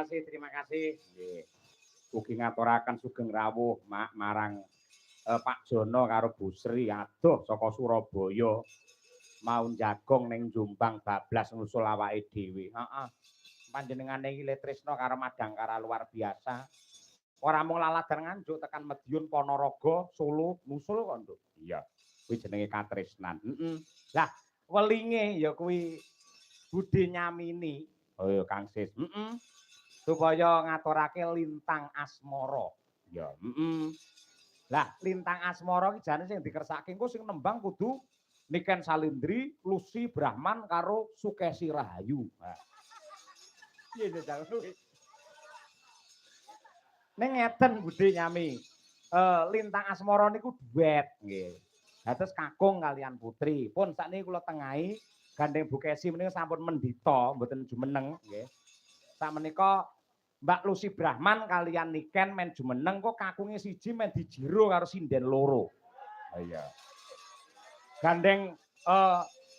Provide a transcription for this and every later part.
Terima kasih. Ugi ngaturaken sugeng rawuh marang Pak Jono karo Bu Sri adoh saka Surabaya mau jagong ning Jombang bablas ngusul awake dhewe. Heeh. Panjenengane iki le tresna karo Madangkara luar biasa. Ora mung laladan Nganjuk tekan Madiun Ponorogo, Solo, nusul kok, Nduk. Iya. Kuwi jenenge katresnan. Heeh. Lah, welinge ya kuwi budhe nyamini. Oh ya Kang Sis. Heeh. Supaya ngaturake lintang asmara. Ya, heeh. Lah, lintang asmara iki jane sing dikersake engko sing nembang kudu Niken Salindri, Lucy Brahman karo Sukesi Rahayu. Nah. Piye to kuwi? Ning ngeten budhe nyami. Lintang asmara niku duet nggih. Dados kakung kalian putri. Pun sakniki kula tengahi gandeng Bu Kesi menika sampun mendita, mboten jumeneng nggih. Sakmenika Mbak Lucy Brahman kalian Niken men jumeneng kok kakunge siji men dijiro karo sinden loro. Ha iya. Gandeng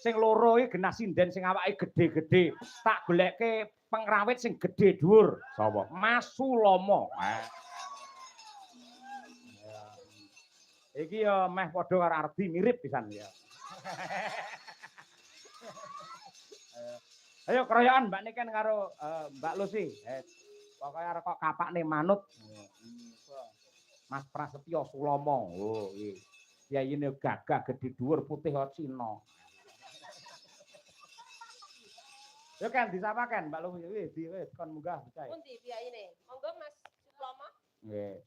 sing loro iki genah sinden sing awake gedhe-gedhe. Tak goleke pengrawit sing gedhe dhuwur. Sapa? Mas Sulomo. Iki ya meh padha karo Ardi mirip pisan ya. Ayo keroyokan Mbak Niken karo Mbak Lucy. Pokoke arep kok kapakne manut. Mas Prasetyo Sulomo. Oh, iki. Yayine gagah gedhe dhuwur putih kaya Cina. Yo kan disapa kan Mbak Lucy wis kon munggah bocah. Pundi piyayine? Monggo Mas Sulomo. Nggih.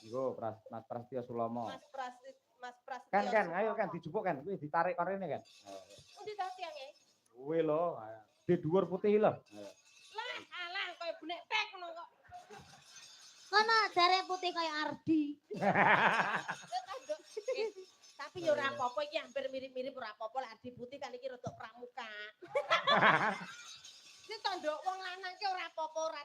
Iku Mas Prasetyo Sulomo. Mas Prasetyo. Kan ayo kan dijupuk kan kuwi ditarik korene kan. Pundi ta tiange? Kuwi lho, di dhuwur putih lho. Lah alah kaya bunek tek ngono kok. Kono jare putih kaya Ardi. Tapi ya ora apa-apa iki hampir mirip-mirip ora apa-apa lek Ardi putih kan iki rada pramuka. Iki tandha wong lanang ki ora apa-apa ora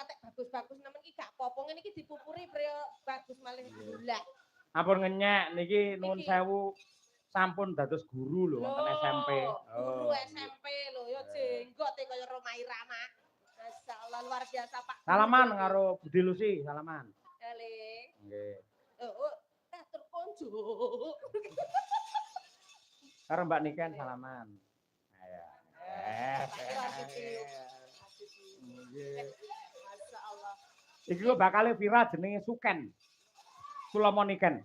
tek bagus-bagus nemen iki gak apa-apa ngene iki dipupuri priya bagus malih bulat. Ampun ngenyek niki nuwun sewu sampun dados guru lho wonten SMP. Guru SMP lho ya jenggote kaya Romai Rama. Masyaallah luar biasa Pak. Salaman karo Budi Lucy, salaman. Ele. Nggih. Terkonjo. Karo Mbak Niken salaman. Ayo. Masyaallah. Iki kok bakal viral jenenge Suken. Sulomo Niken.